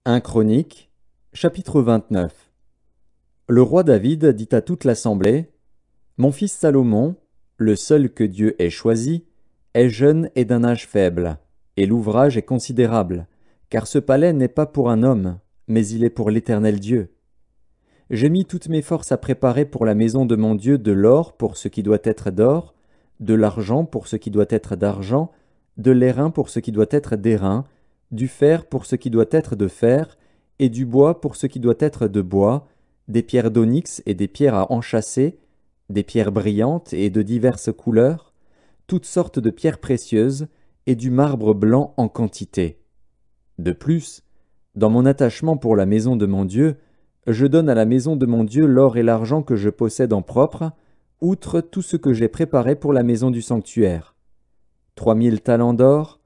1 Chroniques, chapitre 29. Le roi David dit à toute l'assemblée: Mon fils Salomon, le seul que Dieu ait choisi, est jeune et d'un âge faible, et l'ouvrage est considérable, car ce palais n'est pas pour un homme, mais il est pour l'Éternel Dieu. J'ai mis toutes mes forces à préparer pour la maison de mon Dieu de l'or pour ce qui doit être d'or, de l'argent pour ce qui doit être d'argent, de l'airain pour ce qui doit être d'airain, du fer pour ce qui doit être de fer, et du bois pour ce qui doit être de bois, des pierres d'onyx et des pierres à enchâsser, des pierres brillantes et de diverses couleurs, toutes sortes de pierres précieuses, et du marbre blanc en quantité. De plus, dans mon attachement pour la maison de mon Dieu, je donne à la maison de mon Dieu l'or et l'argent que je possède en propre, outre tout ce que j'ai préparé pour la maison du sanctuaire. 3000 talents d'or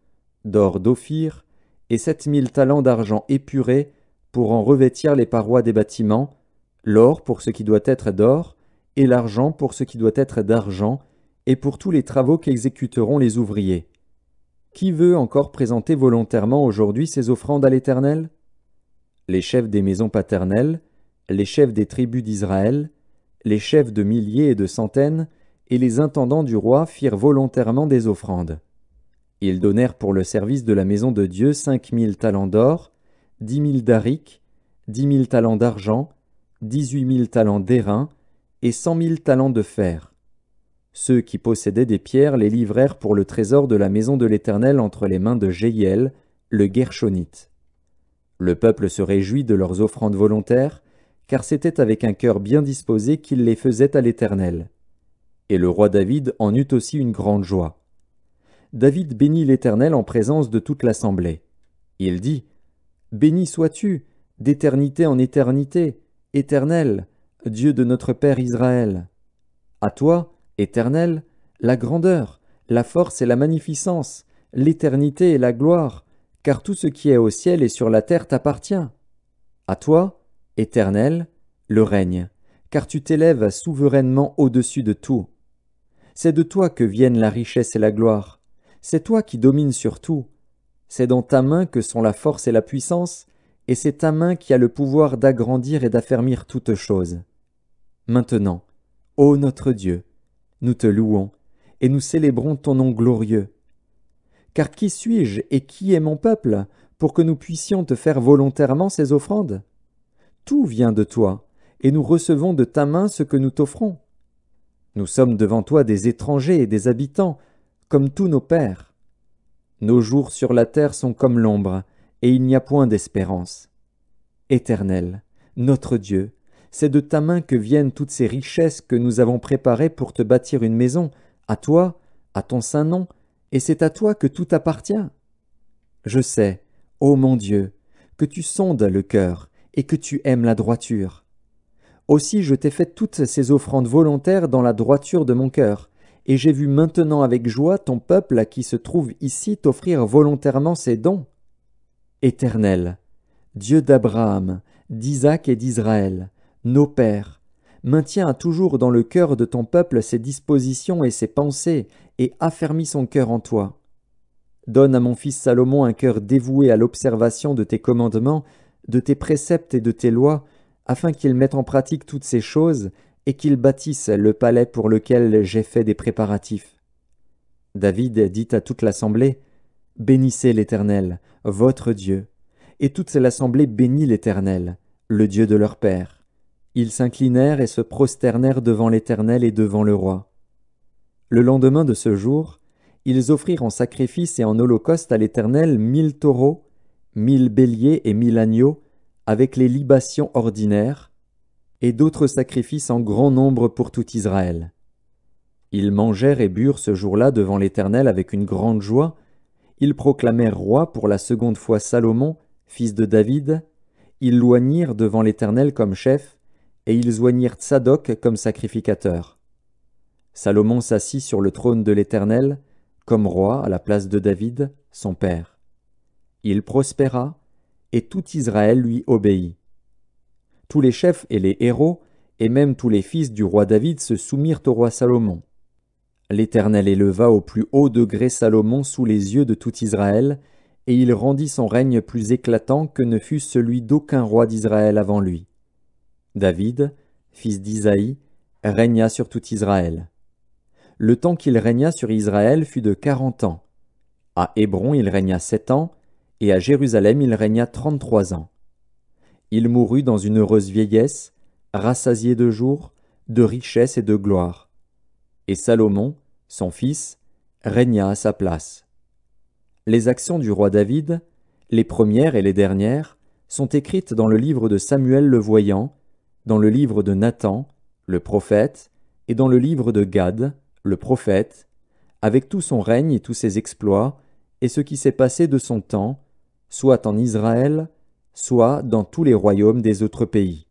d'Ophir, et 7000 talents d'argent épuré pour en revêtir les parois des bâtiments, l'or pour ce qui doit être d'or, et l'argent pour ce qui doit être d'argent, et pour tous les travaux qu'exécuteront les ouvriers. Qui veut encore présenter volontairement aujourd'hui ses offrandes à l'Éternel? Les chefs des maisons paternelles, les chefs des tribus d'Israël, les chefs de milliers et de centaines, et les intendants du roi firent volontairement des offrandes. Ils donnèrent pour le service de la maison de Dieu 5000 talents d'or, 10 000 darics, 10 000 talents d'argent, 18 000 talents d'airain, et 100 000 talents de fer. Ceux qui possédaient des pierres les livrèrent pour le trésor de la maison de l'Éternel entre les mains de Jéhiel, le Guershonite. Le peuple se réjouit de leurs offrandes volontaires, car c'était avec un cœur bien disposé qu'ils les faisaient à l'Éternel. Et le roi David en eut aussi une grande joie. David bénit l'Éternel en présence de toute l'assemblée. Il dit: Béni sois-tu, d'éternité en éternité, Éternel, Dieu de notre Père Israël. À toi, Éternel, la grandeur, la force et la magnificence, l'éternité et la gloire, car tout ce qui est au ciel et sur la terre t'appartient. À toi, Éternel, le règne, car tu t'élèves souverainement au-dessus de tout. C'est de toi que viennent la richesse et la gloire. C'est toi qui domines sur tout. C'est dans ta main que sont la force et la puissance, et c'est ta main qui a le pouvoir d'agrandir et d'affermir toutes choses. Maintenant, ô notre Dieu, nous te louons, et nous célébrons ton nom glorieux. Car qui suis-je et qui est mon peuple, pour que nous puissions te faire volontairement ces offrandes? Tout vient de toi, et nous recevons de ta main ce que nous t'offrons. Nous sommes devant toi des étrangers et des habitants, comme tous nos pères. Nos jours sur la terre sont comme l'ombre, et il n'y a point d'espérance. Éternel, notre Dieu, c'est de ta main que viennent toutes ces richesses que nous avons préparées pour te bâtir une maison, à toi, à ton saint nom, et c'est à toi que tout appartient. Je sais, ô mon Dieu, que tu sondes le cœur, et que tu aimes la droiture. Aussi je t'ai fait toutes ces offrandes volontaires dans la droiture de mon cœur, et j'ai vu maintenant avec joie ton peuple qui se trouve ici t'offrir volontairement ses dons. Éternel, Dieu d'Abraham, d'Isaac et d'Israël, nos pères, maintiens toujours dans le cœur de ton peuple ses dispositions et ses pensées, et affermis son cœur en toi. Donne à mon fils Salomon un cœur dévoué à l'observation de tes commandements, de tes préceptes et de tes lois, afin qu'il mette en pratique toutes ces choses, et qu'il bâtisse le palais pour lequel j'ai fait des préparatifs. David dit à toute l'assemblée: Bénissez l'Éternel, votre Dieu. Et toute l'assemblée bénit l'Éternel, le Dieu de leur père. Ils s'inclinèrent et se prosternèrent devant l'Éternel et devant le roi. Le lendemain de ce jour, ils offrirent en sacrifice et en holocauste à l'Éternel 1000 taureaux, 1000 béliers et 1000 agneaux, avec les libations ordinaires, et d'autres sacrifices en grand nombre pour tout Israël. Ils mangèrent et burent ce jour-là devant l'Éternel avec une grande joie. Ils proclamèrent roi pour la seconde fois Salomon, fils de David. Ils l'oignirent devant l'Éternel comme chef, et ils oignirent Tsadok comme sacrificateur. Salomon s'assit sur le trône de l'Éternel, comme roi à la place de David, son père. Il prospéra, et tout Israël lui obéit. Tous les chefs et les héros, et même tous les fils du roi David se soumirent au roi Salomon. L'Éternel éleva au plus haut degré Salomon sous les yeux de tout Israël, et il rendit son règne plus éclatant que ne fut celui d'aucun roi d'Israël avant lui. David, fils d'Isaïe, régna sur tout Israël. Le temps qu'il régna sur Israël fut de 40 ans. À Hébron il régna 7 ans, et à Jérusalem il régna 33 ans. Il mourut dans une heureuse vieillesse, rassasié de jours, de richesse et de gloire. Et Salomon, son fils, régna à sa place. Les actions du roi David, les premières et les dernières, sont écrites dans le livre de Samuel le voyant, dans le livre de Nathan, le prophète, et dans le livre de Gad, le prophète, avec tout son règne et tous ses exploits, et ce qui s'est passé de son temps, soit en Israël, soit dans tous les royaumes des autres pays.